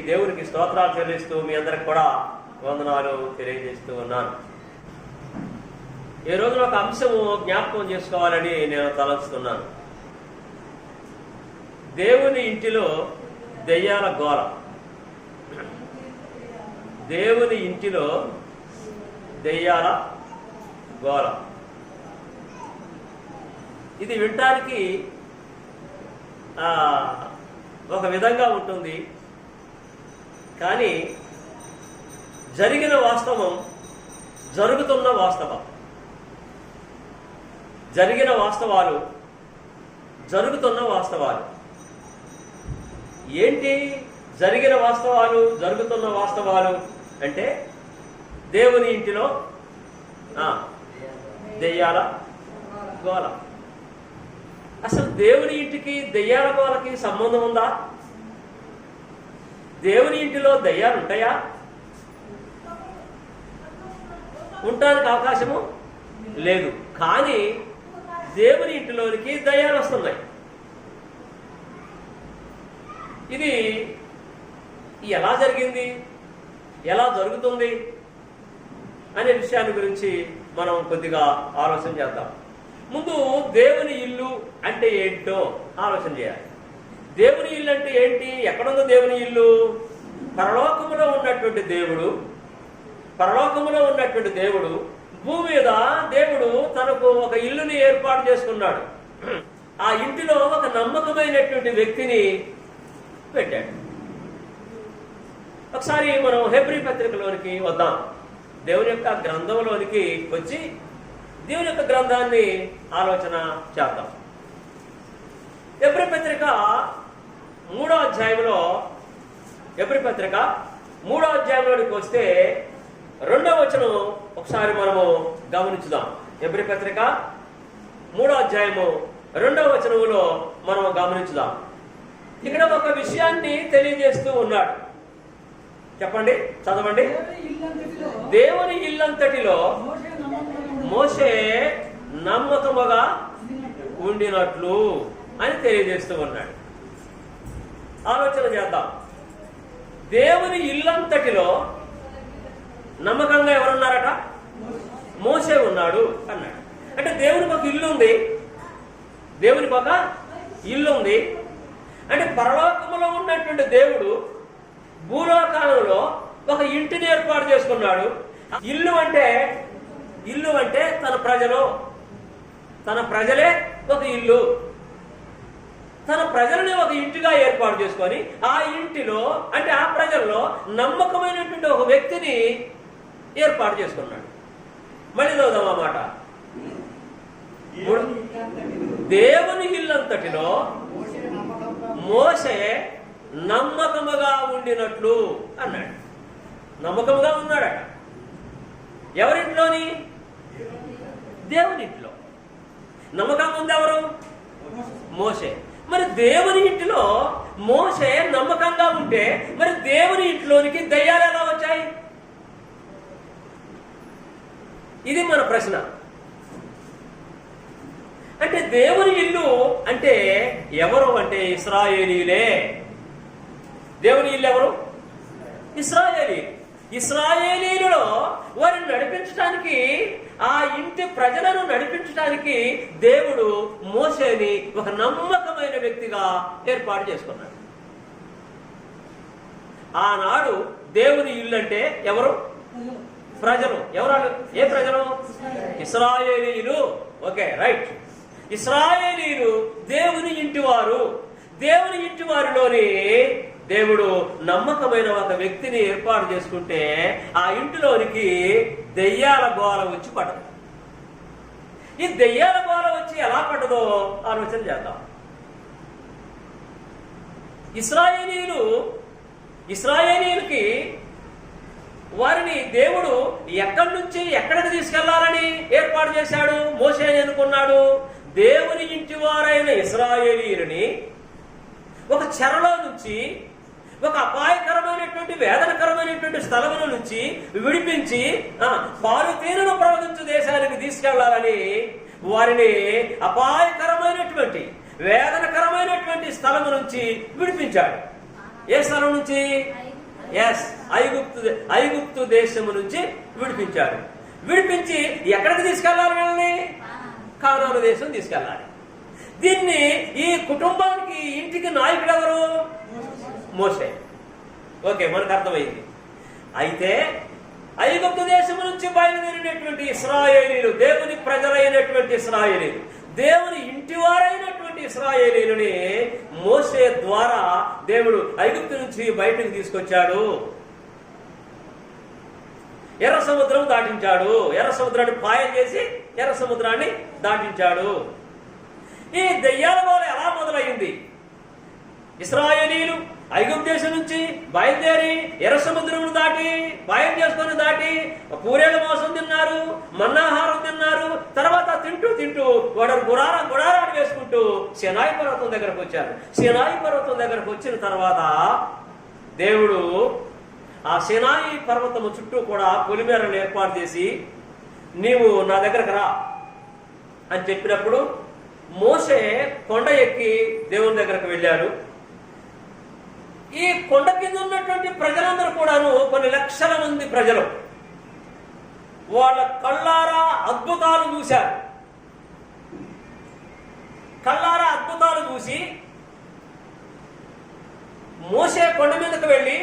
దేవునికి స్తోత్రాలు చెల్లిస్తూ మీ అందరికి కూడా వందనాలు తెలియజేస్తూ ఉన్నాను. ఈ రోజున ఒక అంశము జ్ఞాపకం చేసుకోవాలని నేను తలస్తున్నాను. దేవుని ఇంటిలో దెయ్యాల గోల. దేవుని ఇంటిలో దెయ్యాల గోల. ఇది వినటానికి ఒక విధంగా ఉంటుంది, కానీ జరిగిన వాస్తవం, జరుగుతున్న వాస్తవం, జరిగిన వాస్తవాలు, జరుగుతున్న వాస్తవాలు ఏంటి? జరిగిన వాస్తవాలు, జరుగుతున్న వాస్తవాలు అంటే దేవుని ఇంటిలో దెయ్యాల గోల. అసలు దేవుని ఇంటికి దెయ్యాల గోలకి సంబంధం ఉందా? దేవుని ఇంటిలో దెయ్యాలు ఉంటాయా? ఉండటానికి అవకాశము లేదు. కానీ దేవుని ఇంటిలోనికి దయ్యాలు వస్తున్నాయి. ఇది ఎలా జరిగింది, ఎలా జరుగుతుంది అనే విషయాన్ని గురించి మనం కొద్దిగా ఆలోచన చేద్దాం. ముందు దేవుని ఇల్లు అంటే ఏంటో ఆలోచన చేయాలి. దేవుని ఇల్లు అంటే ఏంటి? ఎక్కడుందో దేవుని ఇల్లు? పరలోకములో ఉన్నటువంటి దేవుడు, పరలోకములో ఉన్నటువంటి దేవుడు భూమి మీద దేవుడు తనకు ఒక ఇల్లుని ఏర్పాటు చేసుకున్నాడు. ఆ ఇంటిలో ఒక నమ్మకమైనటువంటి వ్యక్తిని పెట్టాడు. ఒకసారి మనం హెబ్రీ పత్రికలోనికి వద్దాం. దేవుని యొక్క గ్రంథంలోనికి వచ్చి దేవుని యొక్క గ్రంథాన్ని ఆలోచన చేద్దాం. హెబ్రీ పత్రిక 3వ అధ్యాయంలో, హెబ్రీ పత్రిక 3వ అధ్యాయంలోనికి వస్తే 2వ వచనం ఒకసారి మనము గమనించుదాం. హెబ్రీ పత్రిక 3వ అధ్యాయము 2వ వచనంలో మనం గమనించుదాం. ఇక్కడ ఒక విషయాన్ని తెలియజేస్తూ ఉన్నాడు. చెప్పండి, చదవండి. దేవుని ఇల్లంతటిలో మోషే నమ్మకముగా ఉండినట్లు అని తెలియజేస్తూ ఉన్నాడు. ఆలోచన చేద్దాం. దేవుని ఇల్లంతటిలో నమ్మకంగా ఎవరున్నారట? మోషే ఉన్నాడు అన్నాడు. అంటే దేవునికి ఒక ఇల్లు ఉంది, దేవునికి ఒక ఇల్లు ఉంది. అంటే పరలోకములో ఉన్నటువంటి దేవుడు భూలోకాలంలో ఒక ఇంటిని ఏర్పాటు చేసుకున్నాడు. ఇల్లు అంటే తన ప్రజలు, తన ప్రజలే ఒక ఇల్లు. తన ప్రజలని ఒక ఇంటిగా ఏర్పాటు చేసుకొని ఆ ఇంటిలో అంటే ఆ ప్రజల్లో నమ్మకమైనటువంటి ఒక వ్యక్తిని ఏర్పాటు చేసుకున్నాడు. మళ్ళీ చదువుదాం ఆ మాట. దేవుని ఇల్లంతటిలో మోషే నమ్మకముగా ఉండినట్లు అన్నాడు. నమ్మకముగా ఉన్నాడట. ఎవరింట్లోని? దేవుని ఇంట్లో. నమ్మకంగా ఉంది ఎవరు? మోషే. మరి దేవుని ఇంటిలో మోషే నమ్మకంగా ఉంటే మరి దేవుని ఇంట్లోనికి దయ్యాలు ఎలా వచ్చాయి? ఇది మన ప్రశ్న. అంటే దేవుని ఇల్లు అంటే ఎవరు అంటే ఇశ్రాయేలీలే. దేవుని ఇల్లు ఎవరు? ఇశ్రాయేలీలు. ఇశ్రాయేలీలలో వారిని నడిపించడానికి, ఆ ఇంటి ప్రజలను నడిపించడానికి దేవుడు మోషేని ఒక నమ్మకమైన వ్యక్తిగా ఏర్పాటు చేసుకున్నాడు. ఆనాడు దేవుని ఇల్లు అంటే ఎవరు? ప్రజలు. ఎవరు? ఏ ప్రజలు? ఇశ్రాయేలీలు. Okay, right. ఇశ్రాయేలీలు దేవుని ఇంటివారు. దేవుని ఇంటి వారిలోని దేవుడు నమ్మకమైన ఒక వ్యక్తిని ఏర్పాటు చేసుకుంటే ఆ ఇంటిలోనికి దెయ్యాల గోల వచ్చి పడదు. ఈ దెయ్యాల గోల వచ్చి ఎలా పడదో ఆలోచన చేద్దాం. ఇశ్రాయేలీయులకి వారిని దేవుడు ఎక్కడి నుంచి ఎక్కడికి తీసుకెళ్లాలని ఏర్పాటు చేశాడు? మోషే అనుకున్నాడు. దేవుని ఇంటి వారైన ఇశ్రాయేలీయులని ఒక చెరలో నుంచి, ఒక అపాయకరమైనటువంటి వేదనకరమైనటువంటి స్థలముల నుంచి విడిపించి పాలు తేనెను ప్రవహించు దేశానికి తీసుకెళ్లాలని వారిని అపాయకరమైనటువంటి వేదనకరమైనటువంటి స్థలము నుంచి విడిపించాడు. ఏ స్థలం నుంచి? ఐగుప్తు దేశము నుంచి విడిపించాడు. విడిపించి ఎక్కడికి తీసుకెళ్లాలి? వీళ్ళని కానాను దేశం తీసుకెళ్ళాలి. దీన్ని ఈ కుటుంబానికి, ఇంటికి నాయకుడు ఎవరు? మోషే. ఓకే, మనకు అర్థమైంది. అయితే ఐగుప్తు దేశం నుంచి బయలుదేరినటువంటి ఇశ్రాయేలీలు, దేవుని ప్రజలైనటువంటి ఇశ్రాయేలీలు, దేవుని ఇంటివారైనటువంటి ఇశ్రాయేలీలని మోషే ద్వారా దేవుడు ఐగుప్తు నుంచి బయటకు తీసుకొచ్చాడు. ఎర్ర సముద్రం దాటించాడు. ఎర్ర సముద్రాన్ని పాయం చేసి ఎర్ర సముద్రాన్ని దాటించాడు. ఈ దెయ్యాల గోల ఎలా మొదలైంది? ఇశ్రాయేలీలు ఐగుప్తు దేశం నుంచి బయలుదేరి ఎర్ర సముద్రం దాటి, పాయం చేసుకొని దాటి, పూరేళ్ళ మాంసం తిన్నారు, మన్నాహారం తిన్నారు. తర్వాత తింటూ వాడు గుడారాన్ని వేసుకుంటూ సినాయి పర్వతం దగ్గరకు వచ్చారు. సినాయి పర్వతం దగ్గరకు వచ్చిన తర్వాత దేవుడు ఆ సినాయి పర్వతము చుట్టూ కూడా పొలిమేరను ఏర్పాటు చేసి, నీవు నా దగ్గరకు రా అని చెప్పినప్పుడు మోషే కొండ ఎక్కి దేవుని దగ్గరకు వెళ్ళాడు. ఈ కొండ కింద ఉన్నటువంటి ప్రజలందరూ కూడాను, కొన్ని లక్షల మంది ప్రజలు, వాళ్ళ కళ్ళారా అద్భుతాలు చూశారు. కళ్ళారా అద్భుతాలు చూసి మోషే కొండ మీదకు వెళ్ళి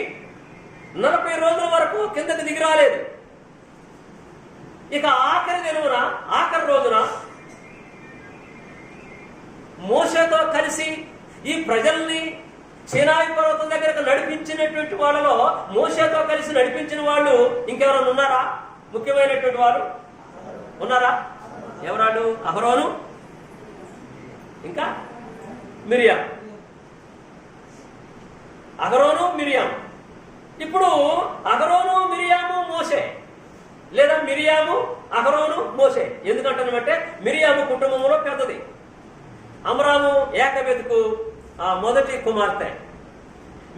40 రోజుల వరకు కిందకి దిగి రాలేదు. ఇక ఆఖరి రోజున మోషేతో కలిసి ఈ ప్రజల్ని సీనాయి పర్వతం దగ్గరకు నడిపించినటువంటి వాళ్ళలో, మోషేతో కలిసి నడిపించిన వాళ్ళు ఇంకెవరైనా ఉన్నారా? ముఖ్యమైనటువంటి వాళ్ళు ఉన్నారా? ఎవరాడు? అహరోను, ఇంకా మిరియాం. అహరోను, మిరియాం. ఇప్పుడు అహరోను, మిరియాము, మోషే, లేదా మిరియాము, అహరోను, మోషే. ఎందుకంటానంటే మిరియాము కుటుంబంలో పెద్దది. అమ్రాము ఏకబెతుకు మొదటి కుమార్తె.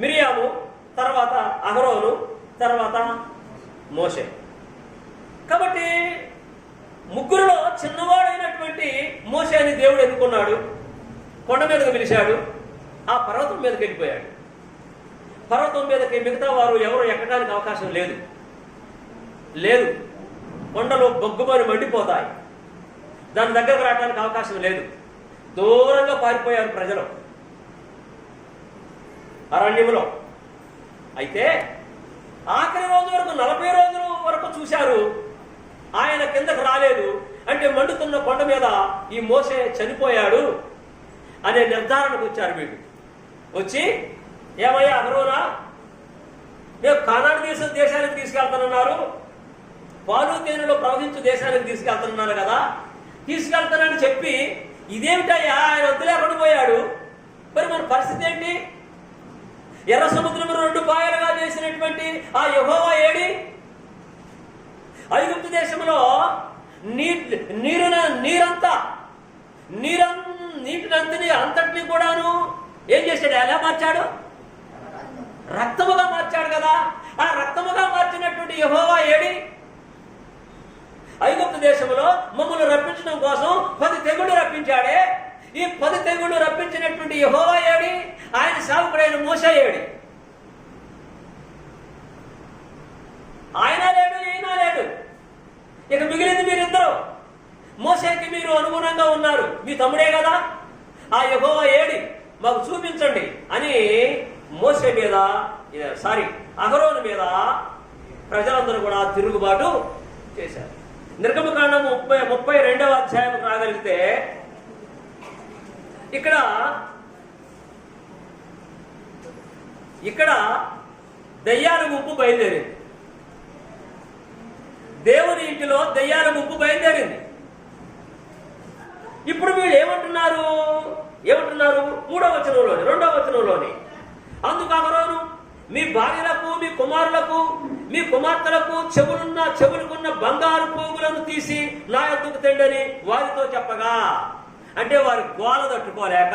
మిరియాము, తర్వాత అహరోను, తర్వాత మోషే. కాబట్టి ముగ్గురులో చిన్నవాడైనటువంటి మోషేని దేవుడు ఎన్నుకున్నాడు. కొండ మీదకి పిలిచాడు. ఆ పర్వతం మీదకి వెళ్ళిపోయాడు. పర్వతం మీదకి మిగతా వారు ఎవరు ఎక్కడానికి అవకాశం లేదు. కొండలు బొగ్గుమని మండిపోతాయి. దాని దగ్గరకు రావడానికి అవకాశం లేదు. దూరంగా పారిపోయారు ప్రజలు అరణ్యంలో. అయితే ఆఖరి రోజు వరకు, 40 రోజుల వరకు చూశారు. ఆయన కిందకు రాలేదు. అంటే మండుతున్న కొండ మీద ఈ మోషే చనిపోయాడు అనే నిర్ధారణకు వచ్చారు వీళ్ళు. వచ్చి, ఏమయ్యా అహరోనా, మేము కానాను దేశానికి తీసుకెళ్తానన్నారు, పాలు తేనెలో ప్రవహించు దేశానికి తీసుకెళ్తానన్నారు కదా, తీసుకెళ్తానని చెప్పి ఇదేమిటయ్యా ఆయన అంతులేకుండా పోయాడు, మరి మన పరిస్థితి ఏంటి? ఎర్ర సముద్రం 2 పాయలుగా చేసినటువంటి ఆ యెహోవా ఏడి? ఐగుప్తు దేశంలో నీటినంతని అంతటినీ కూడాను ఏం చేశాడు? ఎలా మార్చాడు? రక్తముగా మార్చాడు కదా. ఆ రక్తముగా మార్చినటువంటి యెహోవా ఏడి? ఐగుప్తు దేశంలో మమ్మల్ని రప్పించడం కోసం 10 తెగుళ్లు రప్పించాడే. ఈ 10 తెగుళ్లు రప్పించినటువంటి యెహోవా ఏడి? ఆయన సేవకుడైన మోషే ఏడి? ఆయన లేడు, ఈయన లేడు. ఇక మిగిలింది మీరిద్దరు. మోషేకి మీరు అనుగుణంగా ఉన్నారు, మీ తమ్ముడే కదా. ఆ యెహోవా ఏడి మాకు చూపించండి అని మోషే మీద, అహరోను మీద ప్రజలందరూ కూడా తిరుగుబాటు చేశారు. నిర్గమకాండం 32వ అధ్యాయం రాగలిగితే ఇక్కడ దయ్యాల గుంపు బయలుదేరింది. దేవుని ఇంటిలో దయ్యాల గుంపు బయలుదేరింది. ఇప్పుడు వీళ్ళు ఏమంటున్నారు? 3వ వచనంలోని, 2వ వచనంలోని, అందుకు అహరోను మీ భార్యలకు, మీ కుమారులకు, మీ కుమార్తెలకు చెవులుకున్న బంగారు పోగులను తీసి నా యొద్దకు తెండని వారితో చెప్పగా, అంటే వారి గోల తట్టుకోలేక,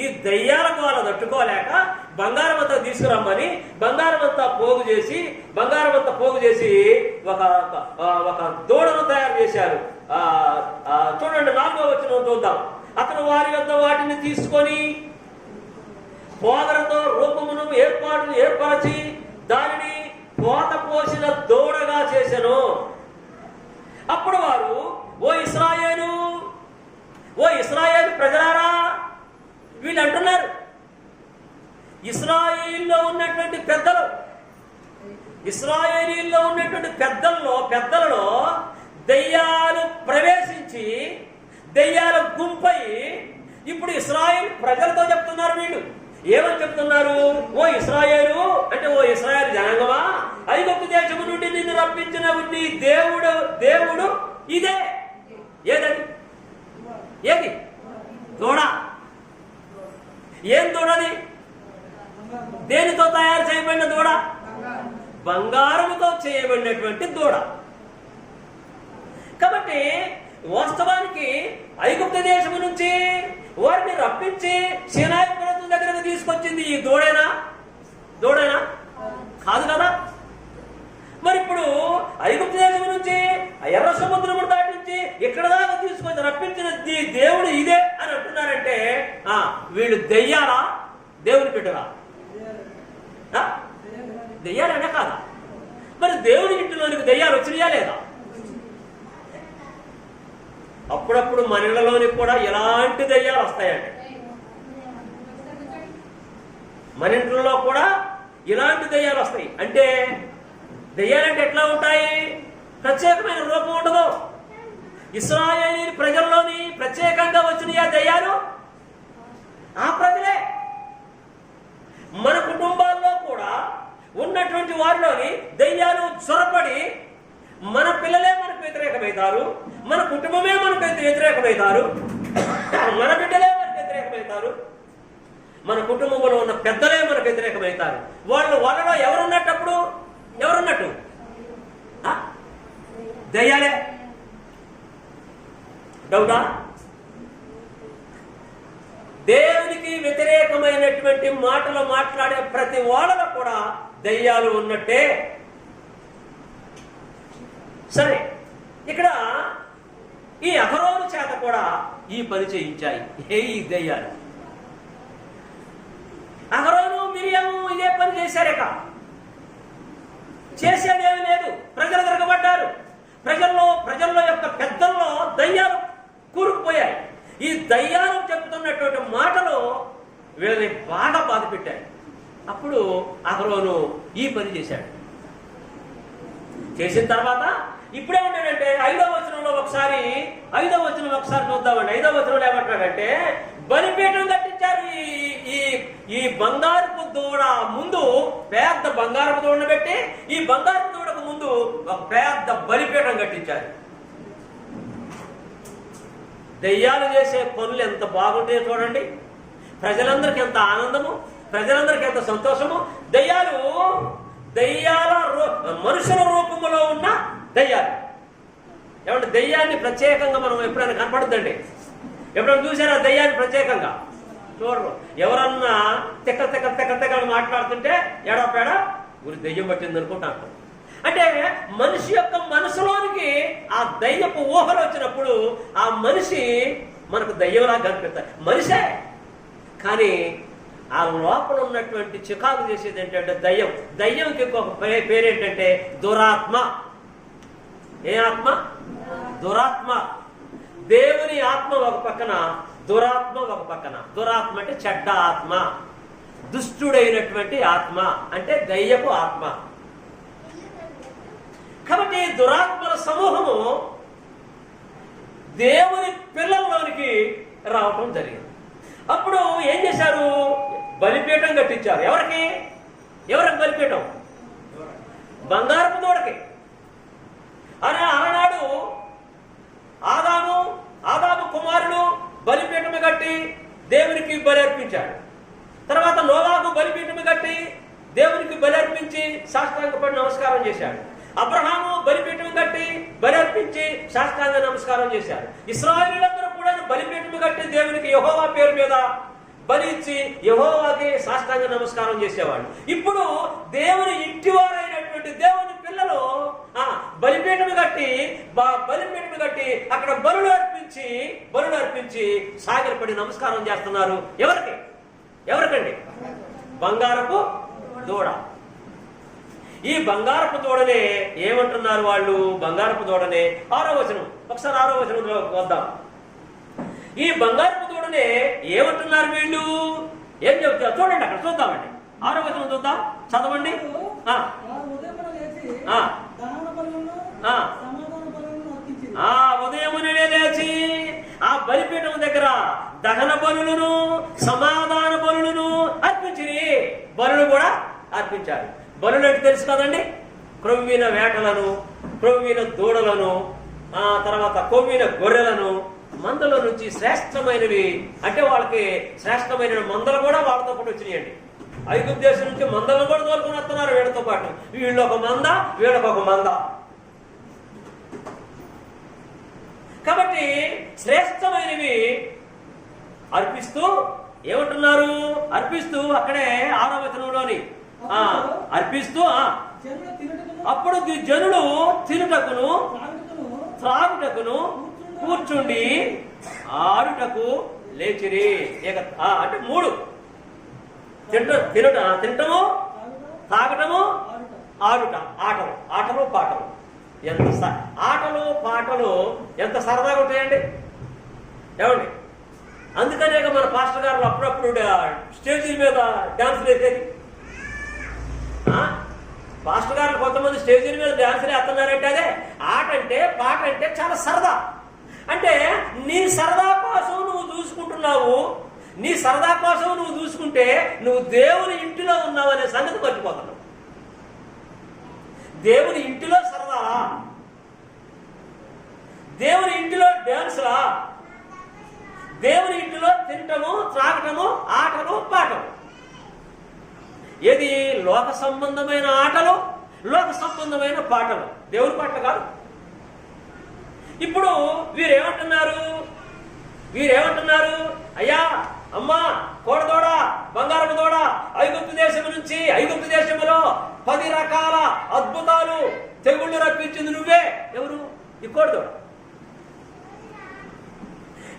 ఈ దయ్యాల గోల తట్టుకోలేక బంగారం అంతా తీసుకురమ్మని బంగారం అంతా పోగు చేసి ఒక దూడను తయారు చేశారు. చూడండి, 4వ వచనం చూద్దాం. అతను వారి వద్ద వాటిని తీసుకొని పోదరతో రూపమును ఏర్పరచి దానిని పోత పోసిన దూడగా చేసెను. అప్పుడు వారు, ఓ ఇశ్రాయేలు ప్రజలారా, వీళ్ళు అంటున్నారు, ఇశ్రాయేలులో ఉన్నటువంటి పెద్దలలో దెయ్యాలు ప్రవేశించి దెయ్యాల గుంపై ఇప్పుడు ఇశ్రాయేలు ప్రజలతో చెప్తున్నారు. వీళ్ళు ఏమని చెప్తున్నారు? ఓ ఇశ్రాయేలు అంటే, ఓ ఇశ్రాయేలు జనాంగమా, ఐగుప్తు దేశము నుండి నిన్ను రప్పించిన నీ దేవుడు ఇదే. ఏది దూడ? ఏం దూడది? దేనితో తయారు చేయబడిన దూడ? బంగారముతో చేయబడినటువంటి దూడ. కాబట్టి వాస్తవానికి ఐగుప్తు దేశము నుంచి వారిని రప్పించి సీనాయి పర్వతం దగ్గరకు తీసుకొచ్చింది ఈ దూడేనా? కాదు కదా. మరి ఇప్పుడు ఐగుప్తు దేశం నుంచి ఎర్ర సముద్రము దాటించి ఇక్కడ దాకా తీసుకొచ్చి రప్పించిన దేవుడు ఇదే అని అంటున్నారంటే వీళ్ళు దెయ్యాలా, దేవుని బిడ్డలా? దెయ్యాలనే కాదా? మరి దేవుని ఇంటిలోనికి దెయ్యాలు వచ్చినాయా లేదా? అప్పుడప్పుడు మన ఇళ్లలోనికి కూడా ఎలాంటి దెయ్యాలు వస్తాయండి. మన ఇంట్లో కూడా ఇలాంటి దెయ్యాలు వస్తాయి. అంటే దెయ్యాలంటే ఎట్లా ఉంటాయి? ప్రత్యేకమైన రూపం ఉండదు. ఇశ్రాయేలు ప్రజల్లోని ప్రత్యేకంగా వచ్చినాయా దెయ్యాలు? ఆ ప్రజలే. మన కుటుంబాల్లో కూడా ఉన్నటువంటి వారిలోని దెయ్యాలు చొరపడి మన పిల్లలే మనకు వ్యతిరేకమవుతారు, మన కుటుంబమే మనకు వ్యతిరేకమవుతారు, మన బిడ్డలే మనకు వ్యతిరేకమవుతారు, మన కుటుంబంలో ఉన్న పెద్దలే మనకు వ్యతిరేకమవుతారు. వాళ్ళలో ఎవరున్నప్పుడు ఎవరున్నట్టు? దయ్యాలే. డౌటా? దేవునికి వ్యతిరేకమైనటువంటి మాటలు మాట్లాడే ప్రతి వాళ్ళలో కూడా దయ్యాలు ఉన్నట్టే. సరే, ఇక్కడ ఈ అహరోను చేత కూడా ఈ పని చేయించాయి ఈ దయ్యాలు. అహరోను మిరియాము ఇదే పని చేశారేక, చేసేదేమీ లేదు. ప్రజలు తిరగబడ్డారు. ప్రజల్లో యొక్క పెద్దల్లో దయ్యాలు కూరుకుపోయాయి. ఈ దయ్యాలు చెప్తున్నటువంటి మాటలు వీళ్ళని బాగా బాధ పెట్టాయి. అప్పుడు అహరోను ఈ పని చేశాడు. చేసిన తర్వాత ఇప్పుడే ఉంటాడంటే 5వ వచనంలో ఒకసారి చూద్దామండి. 5వ వచనంలో ఏమంటాడంటే, బలిపీఠం కట్టించారు. ఈ బంగారపు దూడ ముందు పెద్ద బంగారపు దూడను పెట్టి ఈ బంగారపు దూడకు ముందు ఒక పెద్ద బలిపీఠం కట్టించారు. దెయ్యాలు చేసే పనులు ఎంత బాగుంటాయో చూడండి. ప్రజలందరికీ ఎంత ఆనందము, ప్రజలందరికీ ఎంత సంతోషము. దెయ్యాల మనుషుల రూపంలో ఉన్న దెయ్యాలు. ఏమంటే దెయ్యాన్ని ప్రత్యేకంగా మనం ఎప్పుడైనా కనపడుద్దండి? ఎప్పుడైనా చూసారా దెయ్యాన్ని ప్రత్యేకంగా? చూడరు. ఎవరన్నా తెక్క మాట్లాడుతుంటే ఎడపేడ గురి దెయ్యం పట్టింది అనుకుంటాను. అంటే మనిషి యొక్క మనసులోనికి ఆ దయ్యపు ఊహలు వచ్చినప్పుడు ఆ మనిషి మనకు దయ్యంలా కనిపిస్తారు. మనిషే, కానీ ఆ లోపల ఉన్నటువంటి చికాకు చేసేది ఏంటంటే దయ్యం. దయ్యంకి ఇంకొక పేరేంటంటే దురాత్మ. ఏ ఆత్మ? దురాత్మ. దేవుని ఆత్మ ఒక పక్కన, దురాత్మ ఒక పక్కన. దురాత్మ అంటే చెడ్డ ఆత్మ, దుష్టుడైనటువంటి ఆత్మ, అంటే దయ్యపు ఆత్మ. కాబట్టి దురాత్మల సమూహము దేవుని పిల్లల్లోనికి రావటం జరిగింది. అప్పుడు ఏం చేశారు? బలిపీఠం కట్టించారు. ఎవరికి బలిపీఠం? బంగారపు దూడకి. అలనాడు ఆదాము కుమారుడు బలిపీఠము కట్టి దేవునికి బలి అర్పించాడు. తర్వాత నోవాహు బలిపీఠము కట్టి దేవునికి బలి అర్పించి సాష్టాంగపడి నమస్కారం చేశాడు. అబ్రహాము బలిపీఠం కట్టి బలి అర్పించి సాష్టాంగ నమస్కారం చేశారు. ఇశ్రాయేలీయులందరూ కూడా బలిపీఠం కట్టి దేవునికి యెహోవా పేరు మీద బలి ఇచ్చి యెహోవాకి సాష్టాంగ నమస్కారం చేసేవాళ్ళు. ఇప్పుడు దేవుని ఇంటివారైనటువంటి దేవుని పిల్లలు బలిపీఠం కట్టి అక్కడ బలులు అర్పించి సాగిలపడి నమస్కారం చేస్తున్నారు. ఎవరికి? ఎవరికండి? బంగారపు దూడ. ఈ బంగారపు దూడనే ఏమంటున్నారు వాళ్ళు? బంగారపు దూడనే 6వ వచనం, ఒకసారి 6వ వచనంలో వద్దాం. ఈ బంగారపు దూడనే ఏమంటున్నారు వీళ్ళు? ఏం చెప్తారు చూడండి, అక్కడ చూద్దామండి. 6వ వచనం చూద్దాం, చదవండి. ఉదయమునే లేచి ఆ బలిపీఠం దగ్గర దహన బలులను సమాధాన బలులను అర్పించిరి. బలులు కూడా అర్పించారు. బలులు అంటే తెలుసు కదండి, క్రొవ్విన వేటలను, క్రొవ్విన దూడలను, తర్వాత కొవ్విన గొర్రెలను, మందల నుంచి శ్రేష్టమైనవి, అంటే వాళ్ళకి శ్రేష్టమైన మందలు కూడా వాళ్ళతో పాటు వచ్చినాయండి. ఐగుప్తు దేశం నుంచి మందలను కూడా తోలుకొని వస్తున్నారు వీళ్ళతో పాటు. వీళ్ళు ఒక మంద, వీళ్ళకి ఒక మంద. కాబట్టి శ్రేష్టమైనవి అర్పిస్తూ ఏమంటున్నారు? అర్పిస్తూ అక్కడే 6వ వచనంలోని అర్పిస్తూ అప్పుడు జనులు తినుటకును త్రాగుటకును కూర్చుండి ఆడుటకు లేచిరి. అంటే 3: తినటము, తాగటము, ఆడుట. ఆటలు పాటలు. ఆటలు పాటలు ఎంత సరదాగా ఉంటాయండి ఏమండి? అందుకనే మన పాస్టర్ గారు అప్పుడప్పుడు స్టేజీ మీద డాన్సులు వేసేది. పాస్టర్ గారు కొంతమంది స్టేజీల మీద డాన్సులు వేస్తున్నారంటే అదే ఆట అంటే, పాట అంటే చాలా సరదా. అంటే నీ సరదా కోసం నువ్వు చూసుకుంటున్నావు. నీ సరదా కోసం నువ్వు చూసుకుంటే నువ్వు దేవుని ఇంటిలో ఉన్నావు అనే సంగతి మర్చిపోతున్నావు. దేవుని ఇంటిలో సరదా, దేవుని ఇంటిలో డాన్సులా, దేవుని ఇంటిలో తినటము, త్రాగటము, ఆటలు, పాటలు. ఏది? లోక సంబంధమైన ఆటలు, లోక సంబంధమైన పాటలు, దేవుని పాటలు కాదు. ఇప్పుడు వీరేమంటున్నారు? అయ్యా, అమ్మా, కోడదోడ, బంగారపు దూడ, ఐగుప్తు దేశం నుంచి, ఐగుప్తు దేశంలో 10 రకాల అద్భుతాలు, తెగుళ్ళు రప్పించింది నువ్వే. ఎవరు? ఈ కోడదోడ.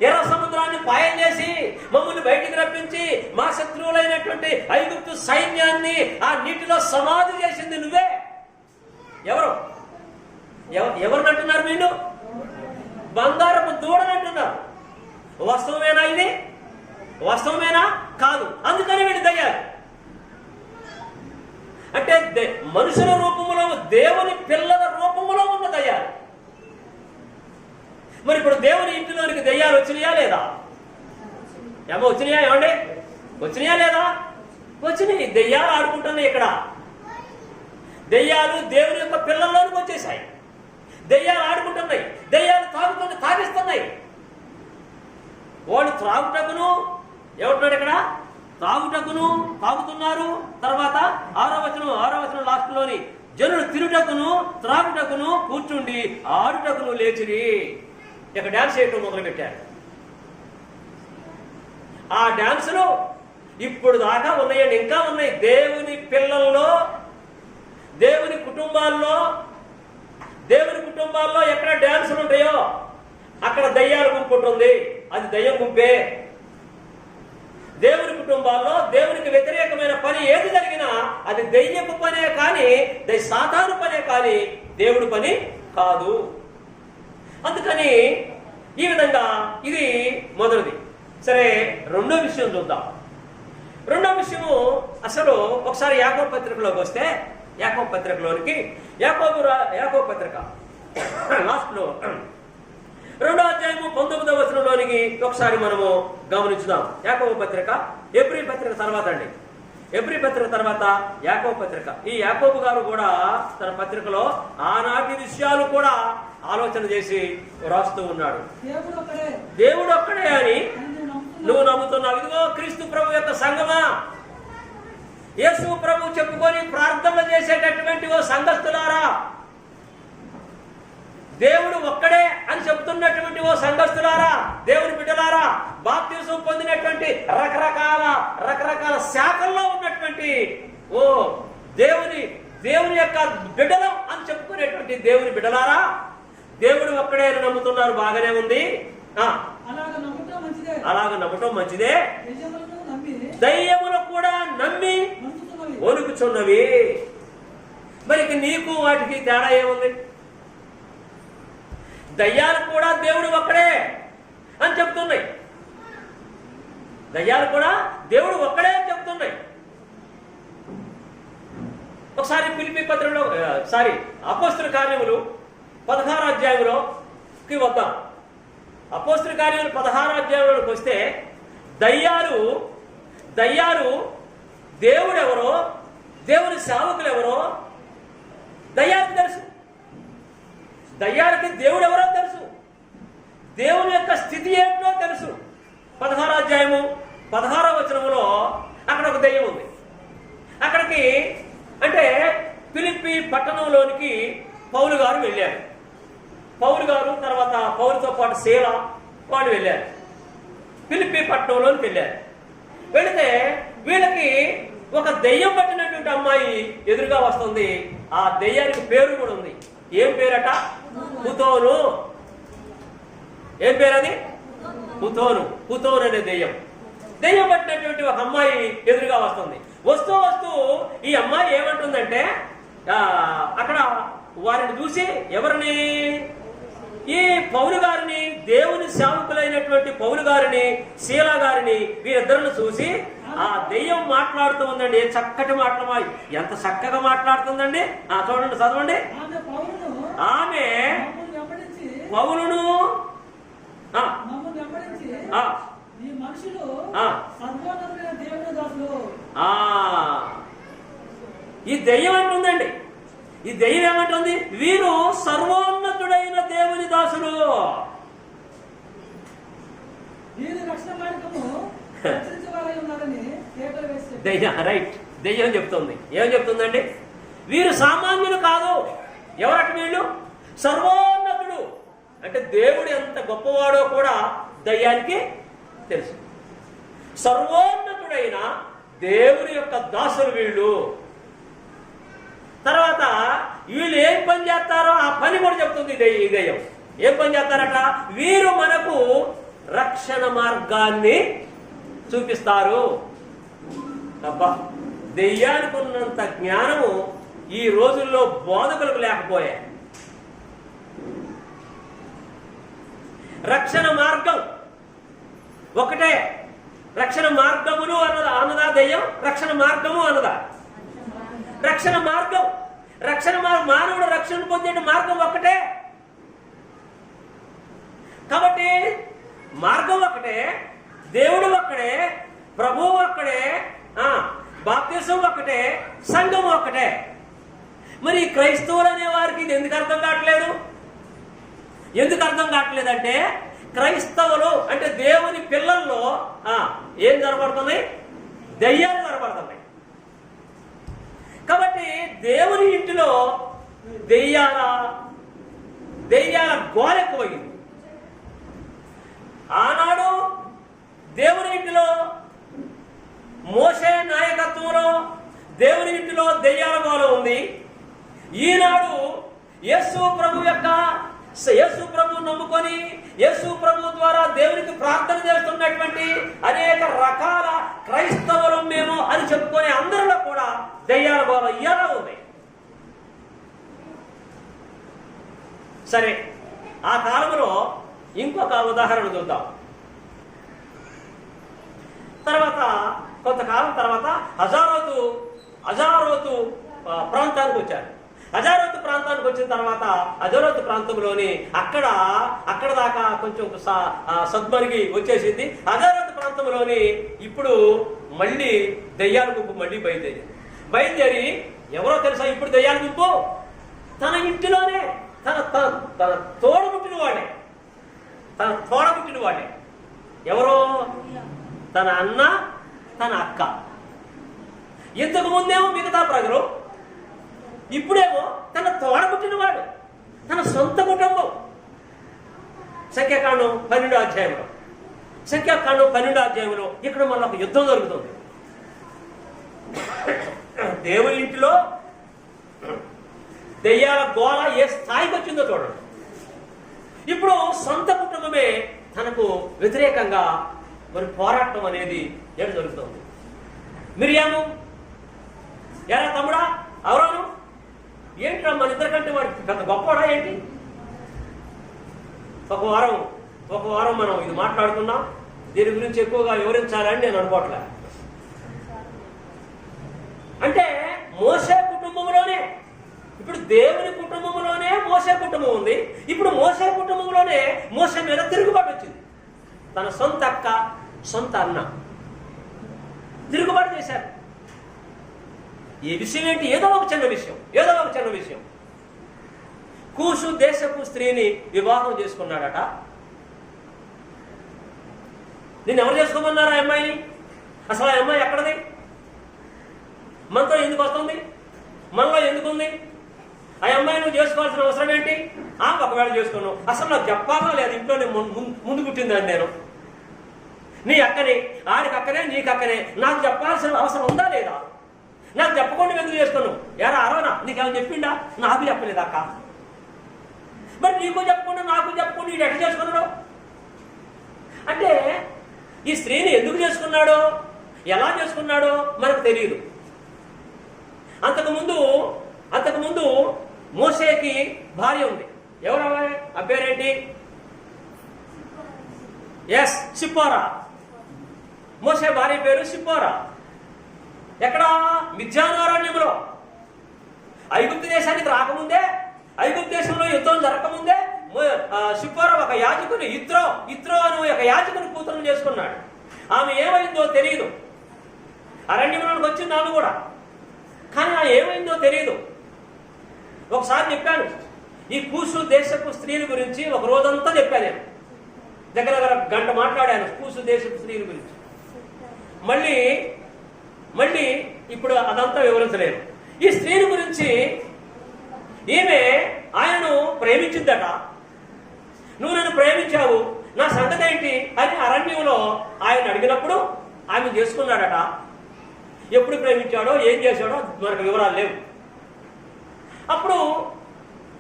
ఎర్ర సముద్రాన్ని పాయం చేసి మమ్మల్ని బయటికి రప్పించి మా శత్రువులైనటువంటి ఐగుప్తు సైన్యాన్ని ఆ నీటిలో సమాధి చేసింది నువ్వే. ఎవరినంటున్నారు వీళ్ళు? బంగారపు దూడనంటున్నారు. వాస్తవమేనా ఇది? వాస్తవమేనా? కాదు. అందుకని వీళ్ళు దయ్యాలు. అంటే మనుషుల రూపంలో, దేవుని పిల్లల రూపంలో ఉన్న దయ్యాలు. మరి ఇప్పుడు దేవుని ఇంటిలోనికి దయ్యాలు వచ్చినాయా లేదా? వచ్చినాయా? ఏమండి, వచ్చినాయా లేదా? వచ్చినాయి. దెయ్యాలు ఆడుకుంటున్నాయి ఇక్కడ. దెయ్యాలు దేవుని యొక్క పిల్లల్లోనికి వచ్చేసాయి. దెయ్యాలు ఆడుకుంటున్నాయి. దెయ్యాలు తాగిస్తున్నాయి. వాళ్ళు త్రాగుటకును, ఏమంటున్నాడు ఇక్కడ? తాగుతున్నారు. తర్వాత 6వ వచనం లాస్ట్ లోని జనులు తిరుటకును, త్రాగుటకును కూర్చుండి ఆడుటకును లేచిరి. ఇక డాన్స్ చేయటం మొదలు పెట్టారు. ఆ డాన్సులు ఇప్పుడు దాకా ఉన్నాయండి, ఇంకా ఉన్నాయి. దేవుని పిల్లల్లో, దేవుని కుటుంబాల్లో ఎక్కడ డాన్సులు ఉంటాయో అక్కడ దయ్యాల గుంపు ఉంటుంది. అది దయ్యం గుంపే. దేవుని కుటుంబాల్లో దేవునికి వ్యతిరేకమైన పని ఏది జరిగినా అది దయ్యపు పనే కానీ, సాతాను పనే కానీ దేవుడి పని కాదు. అందుకని ఈ విధంగా ఇది మొదటిది. సరే, రెండో విషయం చూద్దాం. రెండో విషయము అసలు ఒకసారి యాకోబు పత్రికలోకి వస్తే, యాకోబు పత్రికలోనికి యాకోబు పత్రిక లాస్ట్ లో 2వ అధ్యాయము 19వ వచనంలోనికి ఒకసారి మనము గమనించుదాం. యాకోబు పత్రిక, ఎబ్రీ పత్రిక తర్వాత అండి. ఎబ్రీ పత్రిక తర్వాత యాకోబు పత్రిక. ఈ యాకోబు గారు కూడా తన పత్రికలో ఆనాటి విషయాలు కూడా ఆలోచన చేసి రాస్తూ ఉన్నాడు. దేవుడు ఒక్కడే అని నువ్వు నమ్ముతున్నావు. ఇదిగో క్రీస్తు ప్రభు యొక్క సంఘమా, యేసు ప్రభు చెప్పుకొని ప్రార్థనలు చేసేటటువంటి ఓ సంఘస్థులారా, దేవుడు ఒక్కడే అని చెప్తున్నటువంటి ఓ సంఘస్థులారా, దేవుని బిడ్డలారా, బాప్తిసం పొందినటువంటి రకరకాల శాఖల్లో ఉన్నటువంటి ఓ దేవుని యొక్క బిడ్డలం అని చెప్పుకునేటువంటి దేవుని బిడ్డలారా, దేవుడు ఒక్కడే అని నమ్ముతున్నారు. బాగానే ఉంది. అలాగ నమ్మటం మంచిదే. దయ్యములు కూడా నమ్మి వణుకుచున్నవి. మరి నీకు వాటికి తేడా ఏముంది? దయ్యాలు కూడా దేవుడు ఒక్కడే అని చెప్తున్నాయి. దయ్యాలు కూడా దేవుడు ఒక్కడే అని చెప్తున్నాయి. ఒకసారి ఫిలిప్పీ పత్రికలో అపోస్తల కార్యములు 16వ అధ్యాయంలోకి వద్దాం. అపోస్తల కార్యములు 16వ అధ్యాయంలోకి వస్తే దయ్యాలు దేవుడెవరో, దేవుని సేవకులు ఎవరో దయ్యాలకు తెలుసు. దయ్యాలకి దేవుడు ఎవరో తెలుసు, దేవుని యొక్క స్థితి ఏంటో తెలుసు. 16వ అధ్యాయము 16వ వచనములో అక్కడ ఒక దయ్యం ఉంది. అక్కడికి అంటే ఫిలిప్పీ పట్టణంలోనికి పౌలు గారు వెళ్ళారు. పౌలు గారు తర్వాత పౌలుతో పాటు శీల వాళ్ళు వెళ్ళారు. ఫిలిప్పీ పట్టణంలోనికి వెళ్ళారు. వెళితే వీళ్ళకి ఒక దెయ్యం పట్టినటువంటి అమ్మాయి ఎదురుగా వస్తుంది. ఆ దెయ్యానికి పేరు కూడా ఉంది. ఏం పేరట? పుతోను. ఏం పేరు అది? పుతోను అనే దెయ్యం పట్టినటువంటి ఒక అమ్మాయి ఎదురుగా వస్తుంది. వస్తూ ఈ అమ్మాయి ఏమంటుందంటే, అక్కడ వారిని చూసి, ఎవరిని? ఈ పౌలు గారిని, దేవుని సేవకులైనటువంటి పౌలు గారిని, శీల గారిని, వీరిద్దరిని చూసి ఆ దెయ్యం మాట్లాడుతూ ఉందండి. చక్కటి మాటలు, ఎంత చక్కగా మాట్లాడుతుందండి. చూడండి, చదవండి. ఆమె పౌలును ఈ దెయ్యం అంటుందండి. ఈ దెయ్యం ఏమంటుంది? వీరు సర్వోన్నతుడైన దేవుని దాసులు. రైట్. దెయ్యం చెప్తుంది. ఏం చెప్తుందండి? వీరు సామాన్యులు కాదు. ఎవరట వీళ్ళు? సర్వోన్నతుడు. అంటే దేవుడు ఎంత గొప్పవాడో కూడా దయ్యానికి తెలుసు. సర్వోన్నతుడైన దేవుని యొక్క దాసులు వీళ్ళు. తర్వాత వీళ్ళు ఏం పని చేస్తారో ఆ పని కూడా చెప్తుంది ఈ దయ్యం. ఏం పని చేస్తారట? వీరు మనకు రక్షణ మార్గాన్ని చూపిస్తారు. అబ్బా, దెయ్యానికి ఉన్నంత జ్ఞానము ఈ రోజుల్లో బోధకులకు లేకపోయా. రక్షణ మార్గం ఒకటే. రక్షణ మార్గములు అన్నదా దెయ్యం? రక్షణ మార్గము అన్నదా? రక్షణ మానవుడు రక్షణ పొందే మార్గం ఒక్కటే. కాబట్టి మార్గం ఒక్కటే, దేవుడు ఒక్కడే, ప్రభువు ఒక్కడే, బాప్తిసం ఒక్కటే, సంఘం ఒక్కటే. మరి క్రైస్తవులు అనే వారికి ఇది ఎందుకు అర్థం కావట్లేదు? ఎందుకు అర్థం కావట్లేదంటే, క్రైస్తవులు అంటే దేవుని పిల్లల్లో ఏం జరపడుతున్నాయి? దయ్యాలు జరపడుతున్నాయి. కాబట్టి దేవుని ఇంటిలో దెయ్యాల గోల ఎక్కువైంది. ఆనాడు దేవుని ఇంటిలో మోషే నాయకత్వంలో దేవుని ఇంటిలో దెయ్యాల గోల ఉంది. ఈనాడు యేసు ప్రభు నమ్ముకొని యేసు ప్రభు ద్వారా దేవునికి ప్రార్థన చేస్తున్నటువంటి అనేక రకాల క్రైస్తవులు మేము అని చెప్పుకునే అందరిలో కూడా దయ్యాల గోల ఇలా ఉంది. సరే, ఆ కాలంలో ఇంకొక ఉదాహరణ చూద్దాం. తర్వాత కొంతకాలం తర్వాత హజారోతు ప్రాంతానికి వచ్చారు. హజారోతు ప్రాంతానికి వచ్చిన తర్వాత హజారోతు ప్రాంతంలోని అక్కడ దాకా కొంచెం సద్మరిగి వచ్చేసింది. హజారోతు ప్రాంతంలోని ఇప్పుడు మళ్ళీ దయ్యాల గుంపు మళ్ళీ బయలుదేరి ఎవరో తెలుసా? ఇప్పుడు దయ్యాల గుంపు తన ఇంటిలోనే తన తోడబుట్టిన వాడే. ఎవరో? తన అన్న, తన అక్క. ఇంతకు ముందేమో మిగతా ప్రజలు, ఇప్పుడేమో తన తోడబుట్టిన వాడు, తన సొంత కుటుంబం. సంఖ్యాకాండం 12వ అధ్యాయంలో ఇక్కడ మళ్ళీ ఒక యుద్ధం జరుగుతుంది. దేవుని ఇంటిలో దెయ్యాల గోల ఏ స్థాయికి వచ్చిందో చూడండి. ఇప్పుడు సొంత కుటుంబమే తనకు వ్యతిరేకంగా మరి పోరాటం అనేది జరుగుతుంది. మిరియాము, ఎరా తమ్ముడా అవరాను ఏంట్రా మన ఇద్దరికంటే వాడు పెద్ద గొప్పవాడా ఏంటి? ఒక వారం మనం ఇది మాట్లాడుకున్నాం. దీని గురించి ఎక్కువగా వివరించాలని నేను అనుకోవట్లే. అంటే మోసే కుటుంబంలోనే, ఇప్పుడు దేవుని కుటుంబంలోనే మోసే కుటుంబం ఉంది. ఇప్పుడు మోసే కుటుంబంలోనే మోసే మీద తిరుగుబాటు వచ్చింది. తన సొంత అక్క, సొంత అన్న తిరుగుబాటు చేశారు. ఈ విషయం ఏంటి? ఏదో ఒక చిన్న విషయం. కూషు దేశపు స్త్రీని వివాహం చేసుకున్నాడట. నేను ఎవరు చేసుకోమన్నారు ఆ అమ్మాయిని? అసలు ఆ అమ్మాయి ఎక్కడది? మనతో ఎందుకు వస్తుంది? మనలో ఎందుకుంది? ఆ అమ్మాయి నువ్వు చేసుకోవాల్సిన అవసరం ఏంటి? ఒకవేళ చేసుకున్నావు, అసలు నాకు చెప్పాలా లేదు, ఇంట్లోనే ముందు పుట్టిందని నేను నీ అక్కనే, ఆడికి అక్కనే, నీకు అక్కనే, నాకు చెప్పాల్సిన అవసరం ఉందా లేదా? నాకు చెప్పకుండా ఎందుకు చేసుకున్నావు? ఎరా అరవనా నీకేమైనా చెప్పిండా? నాకు చెప్పలేదు అక్క. మరి నీకు చెప్పకుండా నాకు చెప్పకుండా వీడు ఎట్లా చేసుకున్నాడు? అంటే ఈ స్త్రీని ఎందుకు చేసుకున్నాడో, ఎలా చేసుకున్నాడో మనకు తెలియదు. అంతకుముందు మోసేకి భార్య ఉంది. ఎవరు ఆ పేరేంటి? సిప్పోరా. మోసే భార్య పేరు సిప్పోరా. ఎక్కడ? మిద్యానారణ్యంలో. ఐగుప్తు దేశానికి రాకముందే, ఐగుప్తు దేశంలో యుద్ధం జరగకముందే సిప్పోరా ఒక యాజకుని, ఇత్రో అని ఒక యాజకుని కూతురును చేసుకున్నాడు. ఆమె ఏమైందో తెలియదు. అరణ్యంలోకి వచ్చింది ఆమె కూడా, కానీ ఆ ఏమైందో తెలియదు. ఒకసారి చెప్పాను ఈ కూసు దేశపు స్త్రీల గురించి, ఒక రోజంతా చెప్పాను నేను. దగ్గర గంట మాట్లాడాను కూసు దేశపు స్త్రీల గురించి. మళ్ళీ ఇప్పుడు అదంతా వివరించలేను. ఈ స్త్రీని గురించి ఈమె ఆయనను ప్రేమించిందట. నువ్వు నన్ను ప్రేమించావు, నా సంగతి ఏంటి అని అరణ్యంలో ఆయన అడిగినప్పుడు ఆమె చేసుకున్నాడట. ఎప్పుడు ప్రేమించాడో, ఏం చేశాడో మనకు వివరాలు లేవు. అప్పుడు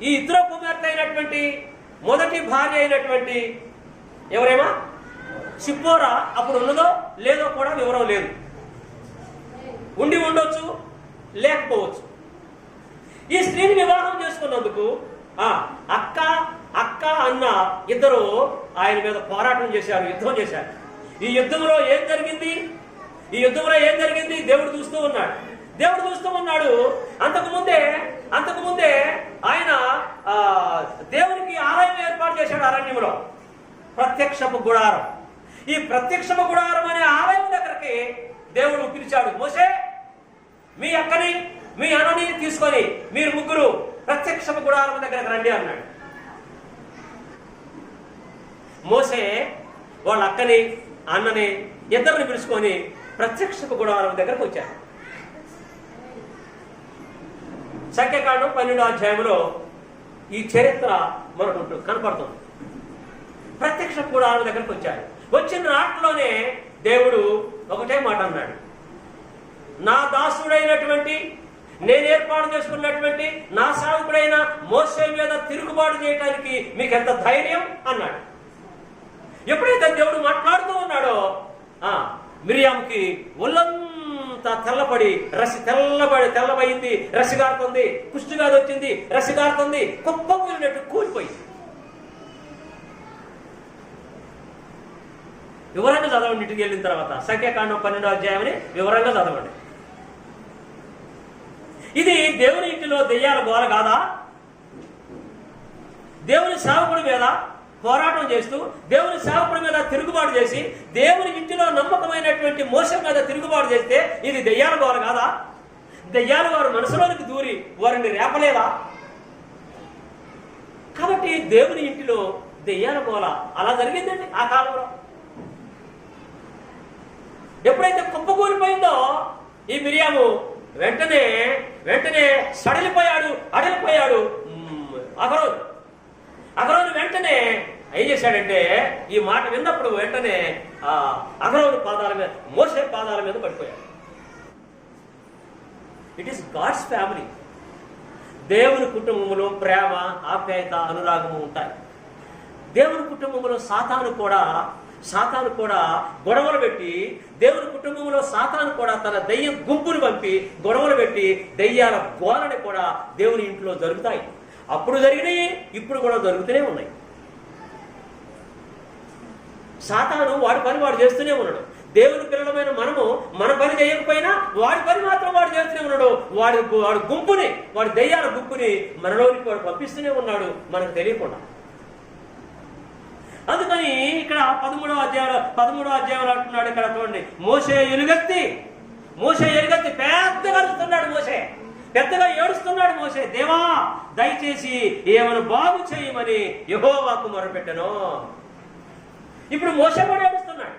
ఈ ఇతర కుమార్తె అయినటువంటి మొదటి భార్య అయినటువంటి ఎవరేమా సిప్పోరా అప్పుడు ఉన్నదో లేదో కూడా వివరం లేదు. ఉండి ఉండొచ్చు, లేకపోవచ్చు. ఈ స్త్రీని వివాహం చేసుకున్నందుకు అక్క అన్న ఇద్దరు ఆయన మీద పోరాటం చేశారు, యుద్ధం చేశారు. ఈ యుద్ధంలో ఏం జరిగింది? దేవుడు చూస్తూ ఉన్నాడు. అంతకుముందే ఆయన దేవునికి ఆలయం ఏర్పాటు చేశాడు అరణ్యంలో, ప్రత్యక్షపు గుడారం. ఈ ప్రత్యక్షపు గుడారం అనే ఆలయం దగ్గరికి దేవుడు పిలిచాడు. మోసే, మీ అక్కని మీ అన్నని తీసుకొని మీరు ముగ్గురు ప్రత్యక్షపు గుడారం దగ్గరకు రండి అన్నాడు. మోసే వాళ్ళ అక్కని అన్నని ఇద్దరిని పిలుచుకొని ప్రత్యక్షపు గుడారం దగ్గరకు వచ్చారు. సంఖ్యాకాండం 12వ అధ్యాయంలో ఈ చరిత్ర మనకు కనపడుతుంది. ప్రత్యక్ష గుడారం దగ్గరకు వచ్చారు. వచ్చిన నాట్లోనే దేవుడు ఒకటే మాట అన్నాడు. నా దాసుడైనటువంటి, నేను ఏర్పాటు చేసుకున్నటువంటి నా సేవకుడైన మోసే మీద తిరుగుబాటు చేయడానికి మీకు ఎంత ధైర్యం అన్నాడు. ఎప్పుడైతే దేవుడు మాట్లాడుతూ ఉన్నాడో మిరియాముకి ఒళ్ళంతా తెల్లబడింది, రసి గారుతుంది, కుష్టిగాది వచ్చింది, రసి గారుతుంది, కుప్ప కూలినట్టు కూలిపోయింది. వివరంగా చదవండి. ఇంటికి వెళ్ళిన తర్వాత సంఖ్యాకాండం 12వ అధ్యాయాన్ని వివరంగా చదవండి. ఇది దేవుని ఇంటిలో దెయ్యాల గోల కాదా? దేవుని సేవకుడి మీద పోరాటం చేస్తూ, దేవుని సేవకుడి మీద తిరుగుబాటు చేసి, దేవుని ఇంటిలో నమ్మకమైనటువంటి మోసం మీద తిరుగుబాటు చేస్తే ఇది దెయ్యాల గోల కాదా? దెయ్యాలు వారు మనసులోనికి దూరి వారిని రేపలేదా? కాబట్టి దేవుని ఇంటిలో దెయ్యాల గోల అలా జరిగిందండి ఆ కాలంలో. ఎప్పుడైతే కుప్పకూలిపోయిందో ఈ మిరియాము వెంటనే అడిలిపోయాడు అహరోను వెంటనే ఏం చేశాడంటే, ఈ మాట విన్నప్పుడు వెంటనే అహరోను పాదాల మీద, మోసే పాదాల మీద పడిపోయాడు. It is God's family. దేవుని కుటుంబంలో ప్రేమ, ఆప్యాయత, అనురాగము ఉంటాయి. దేవుని కుటుంబంలో సాతాను కూడా సాతాను కూడా గొడవలు పెట్టి, దేవుని కుటుంబంలో సాతాను కూడా తన దెయ్యం గుంపును పంపి గొడవలు పెట్టి దెయ్యాల గోలని కూడా దేవుని ఇంట్లో జరుగుతాయి. అప్పుడు జరిగినాయి, ఇప్పుడు కూడా జరుగుతూనే ఉన్నాయి. సాతాను వాడి పని వాడు చేస్తూనే ఉన్నాడు. దేవుని పిల్లలమైన మనము మన పని చేయకపోయినా వాడి పని మాత్రం వాడు చేస్తూనే ఉన్నాడు. వాడి గుంపుని, వాడి దెయ్యాల గుంపుని మనలోనికి వాడు పంపిస్తూనే ఉన్నాడు మనకు తెలియకుండా. అందుకని ఇక్కడ 13వ అధ్యాయంలో అంటున్నాడు. ఇక్కడ చూడండి, మోషే ఎలుగెత్తి పెద్దగా అరుస్తున్నాడు. పెద్దగా ఏడుస్తున్నాడు మోషే. దేవా దయచేసి ఏమైనా బాగు చేయమని యెహోవాకు మొరపెట్టెను. ఇప్పుడు మోషే కూడా ఏడుస్తున్నాడు.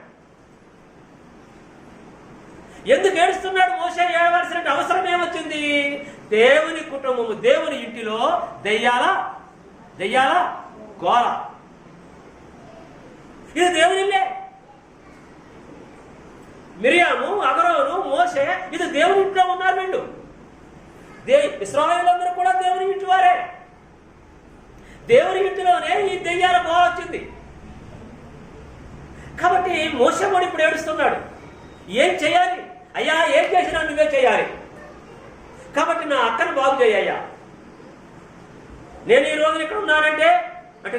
ఎందుకు ఏడుస్తున్నాడు మోషే? ఏడవలసిన అవసరం ఏమొచ్చింది? దేవుని కుటుంబము, దేవుని ఇంటిలో దెయ్యాల గోల. ఇది దేవుని ఇల్లే. మిరియాము, అగరోను, మోషే ఇది దేవుని ఇంట్లో ఉన్నారు. వీళ్ళు ఇశ్రాయేలులందరూ కూడా దేవుని ఇంటి వారే. దేవుని ఇంటిలోనే ఈ దెయ్యాల గోల వచ్చింది. కాబట్టి మోషే కూడా ఇప్పుడు ఏడుస్తున్నాడు. ఏం చేయాలి అయ్యా? ఏం చేసినా నువ్వే చేయాలి. కాబట్టి నా అక్కను బాగు చేయ్యా. నేను ఈ రోజున ఇక్కడ ఉన్నానంటే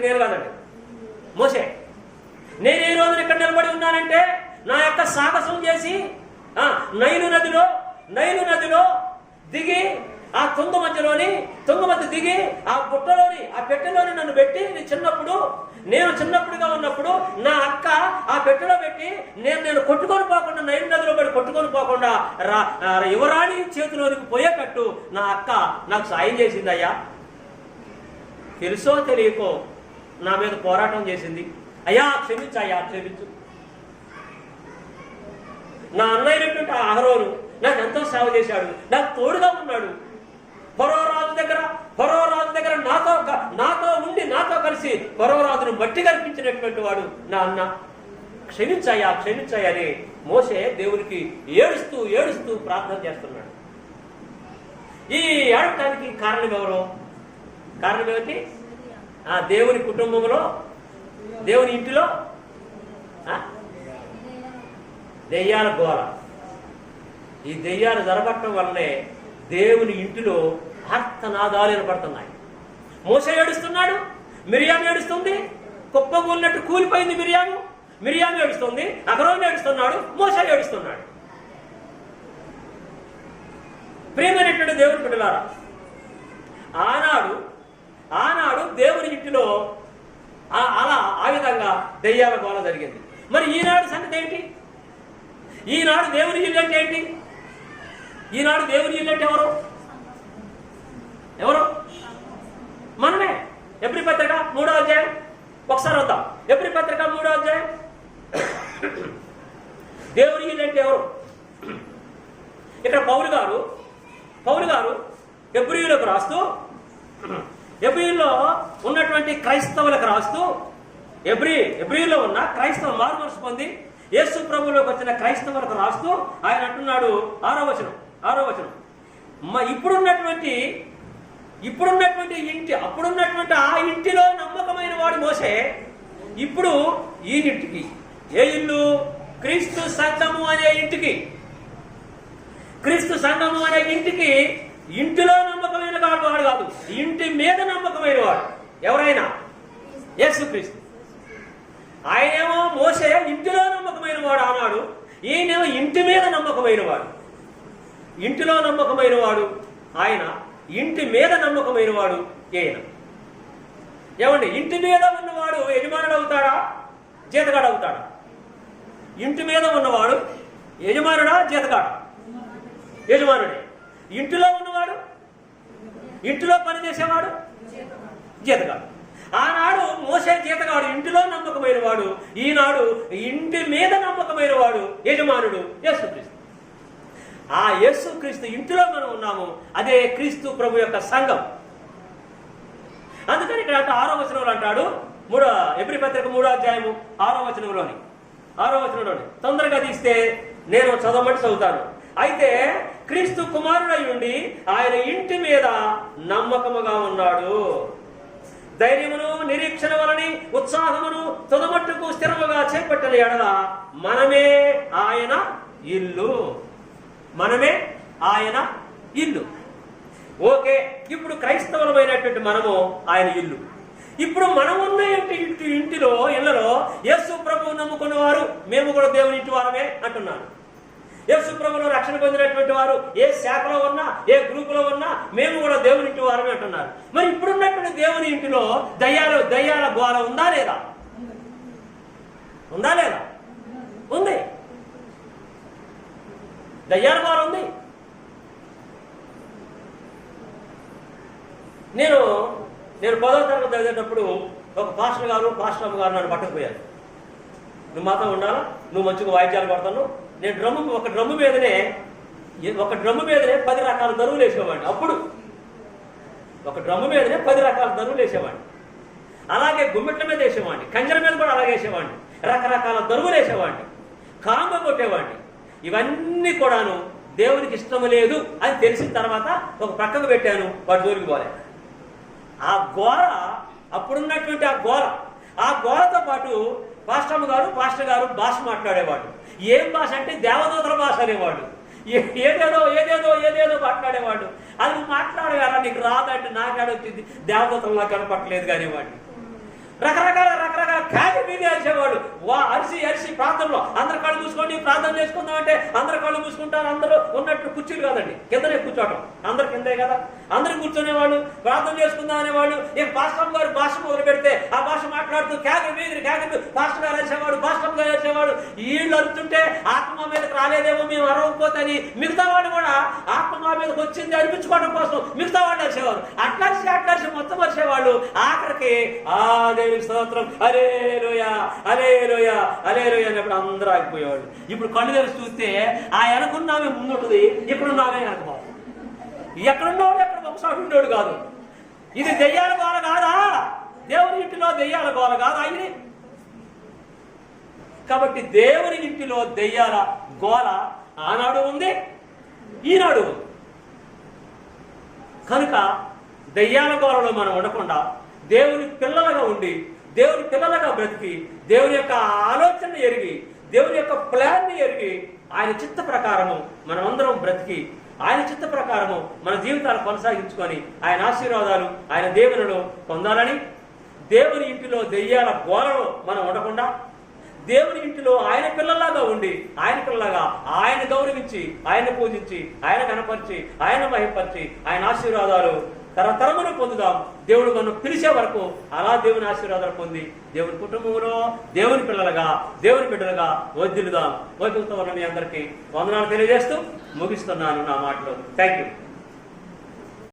నేను కాదండి మోషే, నేను ఈ రోజున ఇక్కడ నిలబడి ఉన్నానంటే నా యొక్క సాహసం చేసి నైలు నదిలో దిగి ఆ తుంగ మధ్య దిగి ఆ బుట్టలోని, ఆ పెట్టెలోని నన్ను పెట్టి నేను చిన్నప్పుడుగా ఉన్నప్పుడు నా అక్క ఆ పెట్టెలో పెట్టి నేను కొట్టుకొని పోకుండా, నైలు నదిలో పడి కొట్టుకొని పోకుండా యువరాణి చేతిలోనికి పోయేటట్టు నా అక్క నాకు సాయం చేసిందయ్యా. తెలుసో తెలియకో నా మీద పోరాటం చేసింది. అయ్యా క్షమించు. నా అన్నయ్యటువంటి అహరోను నాకు ఎంతో సేవ చేశాడు, నాకు తోడుగా ఉన్నాడు. ఫరో రాజు దగ్గర నాతో ఉండి నాతో కలిసి ఫరో రాజును మట్టి కల్పించినటువంటి వాడు నా అన్న. క్షమించాయా అని మోషే దేవునికి ఏడుస్తూ ప్రార్థన చేస్తున్నాడు. ఈ ఏడటానికి కారణం ఎవరు? కారణం ఏమిటి? దేవుని కుటుంబంలో, దేవుని ఇంటిలో దెయ్యాల గోల. ఈ దెయ్యాలు జరగటం వల్లనే దేవుని ఇంటిలో ఆర్తనాదాలు ఏర్పడుతున్నాయి. మోషే ఏడుస్తున్నాడు, మిరియాము ఏడుస్తుంది. కుప్పగూలినట్టు కూలిపోయింది మిరియాము ఏడుస్తుంది, అహరోను ఏడుస్తున్నాడు, మోషే ఏడుస్తున్నాడు. ప్రియమైనటువంటి దేవుని బిడ్డలారా, ఆనాడు దేవుని ఇంటిలో ఆ విధంగా దెయ్యాల గోల జరిగింది. మరి ఈనాడు సంగతి ఏంటి? ఈనాడు దేవుని ఇల్లు అంటే ఏంటి? ఈనాడు దేవుని ఇల్లు అంటే ఎవరు? మనమే. ఎబ్రీ పత్రిక 3వ అధ్యాయం ఒకసారి వద్దాం. ఎబ్రీ పత్రిక 3వ అధ్యాయం. దేవుని ఇల్లు అంటే ఎవరు? ఇక్కడ పౌలు గారు ఎబ్రీయులకు రాస్తూ, ఎబ్రీయుల్లో ఉన్నటువంటి క్రైస్తవులకు రాస్తూ, ఎబ్రీయుల్లో ఉన్న క్రైస్తవ మారు మనసు పొంది యేసు ప్రభువులోకి వచ్చిన క్రైస్తవులకు రాస్తూ ఆయన అంటున్నాడు, 6వ వచనం, ఇప్పుడున్నటువంటి ఇంటి, అప్పుడున్నటువంటి ఆ ఇంటిలో నమ్మకమైన వాడు మోషే. ఇప్పుడు ఈ ఇంటికి, ఏ ఇల్లు? క్రీస్తు సంఘము అనే ఇంటికి. క్రీస్తు సంఘము అనే ఇంటికి ఇంటిలో నమ్మకమైన వాడు కాదు, ఇంటి మీద నమ్మకమైన వాడు ఎవరైనా యేసుక్రీస్తు. ఆయనేమో మోషే ఇంటిలో నమ్మకమైన వాడు ఆనాడు, ఈయనేమో ఇంటి మీద నమ్మకమైన వాడు. ఇంటిలో నమ్మకమైన వాడు ఆయన, ఇంటి మీద నమ్మకమైన వాడు ఈయన. ఏమండి, ఇంటి మీద ఉన్నవాడు యజమానుడు అవుతాడా, జీతగాడు అవుతాడా? ఇంటి మీద ఉన్నవాడు యజమానుడా, జీతగాడు? యజమానుడే. ఇంటిలో ఉన్నవాడు, ఇంటిలో పనిచేసేవాడు జీతగాడు. ఆనాడు మోషే జీతగాడు, ఇంటిలో నమ్మకమైన వాడు. ఈనాడు ఇంటి మీద నమ్మకమైన వాడు యజమానుడు యేసుక్రీస్తు. ఆ యేసుక్రీస్తు ఇంటిలో మనం ఉన్నాము. అదే క్రీస్తు ప్రభు యొక్క సంఘం. అందుకని ఇక్కడ 6వ వచనంలో అంటాడు, ఎబ్రీ పత్రిక 3వ అధ్యాయము 6వ వచనంలోని తొందరగా తీస్తే నేను చదువుతాను. అయితే క్రీస్తు కుమారుడై ఉండి ఆయన ఇంటి మీద నమ్మకముగా ఉన్నాడు. ధైర్యమును నిరీక్షణ వలని ఉత్సాహమును తుదమట్టుకు స్థిరముగా చేపట్టిన ఎడల మనమే ఆయన ఇల్లు. మనమే ఆయన ఇల్లు. ఓకే, ఇప్పుడు క్రైస్తవులమైనటువంటి మనము ఆయన ఇల్లు. ఇప్పుడు మనం ఉన్న ఇంటిలో ఇళ్లలో యేసు ప్రభువు నమ్ముకున్న వారు మేము కూడా దేవుని ఇంటి వారమే అంటున్నారు. యేసు ప్రభువులో రక్షణ పొందినటువంటి వారు ఏ శాఖలో ఉన్నా ఏ గ్రూపులో ఉన్నా మేము కూడా దేవుని ఇంటి వారమే అంటున్నారు. మరి ఇప్పుడున్నటువంటి దేవుని ఇంటిలో దయ్యాల గోల ఉందా లేదా? ఉందా లేదా? ఉంది. దయ్యాల గోల ఉంది. నేను 10వ తరగతి చదివేటప్పుడు ఒక పాస్టర్ అమ్మ గారు నన్ను పట్టుకుపోయారు. నువ్వు మాతో ఉండాలా, నువ్వు మంచిగా వాయిద్యాలు పడతాను. నేను ఒక డ్రమ్ము మీదనే 10 రకాల దరువులు వేసేవాడిని. అప్పుడు ఒక డ్రమ్ము మీదనే 10 రకాల దరువులు వేసేవాడిని. అలాగే గుమ్మెట్ల మీద వేసేవాడిని, కంజర మీద కూడా అలాగే వేసేవాడిని, రకరకాల దరువులు వేసేవాడిని, కాంగ కొట్టేవాడిని. ఇవన్నీ కూడాను దేవునికి ఇష్టం లేదు అని తెలిసిన తర్వాత ఒక ప్రక్కకు పెట్టాను. వాటి జోలికి పోలే. ఆ గోల, అప్పుడున్నటువంటి ఆ గోలతో పాటు పాస్టర్ గారు భాష మాట్లాడేవాడు. ఏం భాష అంటే దేవదూతల భాష అనేవాడు. ఏదేదో మాట్లాడేవాడు. అది నువ్వు మాట్లాడేవారా, నీకు రాదంటే నాకేడొచ్చింది, దేవదూతలు నాకు కనపట్టలేదు కానివాడిని. రకరకాల ఖ్యాతి మీద అరిచేవాడు. అరిసి ప్రాంతంలో అందరు కళ్ళు మూసుకోండి ప్రార్థన చేసుకుందాం అంటే అందరు కళ్ళు మూసుకుంటారు. అందరూ ఉన్నట్టు కుర్చీలు కాదండి, కిందనే కూర్చోవటం. అందరు కిందే కదా, అందరూ కూర్చునేవాళ్ళు, ప్రార్థన చేసుకుందాం అనేవాళ్ళు. ఇక పాస్టర్ గారు భాష మొదలు పెడితే ఆ భాష మాట్లాడుతూ కేకలు పాస్టర్ గారు అరిచేవాడు, పాస్టర్ గారు అరిచేవాడు. వీళ్ళు అరుతుంటే ఆత్మ మీదకి రాలేదేమో మేము అరవకపోతే అని మిగతా వాళ్ళు కూడా ఆత్మ మీదకి వచ్చింది అనిపించుకోవడం కోసం మిగతా వాళ్ళు అరిచేవారు. అట్లరిసి మొత్తం అరిచేవాళ్ళు. ఆఖరికి దేవునికి స్తోత్రం, హల్లెలూయా హల్లెలూయా హల్లెలూయా అన్నప్పుడు అందరూ ఆగిపోయేవాళ్ళు. ఇప్పుడు కళ్ళు తెరిచి చూస్తే ఆ వెనకున్నామే ముందుంటుంది, ఇప్పుడున్నామే వెనకపోవాలి. ఎక్కడున్నవాడు ఎక్కడ ఒకసారి ఉండేవాడు కాదు. ఇది దెయ్యాల గోల కాదా? దేవుని ఇంటిలో దెయ్యాల గోల కాదా ఇది? కాబట్టి దేవుని ఇంటిలో దెయ్యాల గోల ఆనాడు ఉంది, ఈనాడు ఉంది. కనుక దెయ్యాల గోలలో మనం ఉండకుండా దేవుని పిల్లలుగా ఉండి, దేవుని పిల్లలుగా బ్రతికి, దేవుని యొక్క ఆలోచన ఎరిగి, దేవుని యొక్క ప్లాన్ని ఎరిగి, ఆయన చిత్త ప్రకారము మనమందరం బ్రతికి, ఆయన చిత్త ప్రకారము మన జీవితాలు కొనసాగించుకొని ఆయన ఆశీర్వాదాలు, ఆయన దీవెనలు పొందాలని, దేవుని ఇంటిలో దెయ్యాల గోలలో మనం ఉండకుండా దేవుని ఇంటిలో ఆయన పిల్లలాగా ఉండి, ఆయన పిల్లలాగా ఆయన గౌరవించి, ఆయన పూజించి, ఆయన కనపరిచి, ఆయన మహిపరిచి, ఆయన ఆశీర్వాదాలు తరతరమును పొందుదాం. దేవుడు మనం పిలిచే వరకు అలా దేవుని ఆశీర్వాదాలు పొంది దేవుని కుటుంబంలో దేవుని పిల్లలుగా, దేవుని బిడ్డలుగా వర్ధిల్లుదాం. ఓపికతో ఉన్న మీ అందరికీ వందనాలు తెలియజేస్తూ ముగిస్తున్నాను నా మాటలు. Thank you.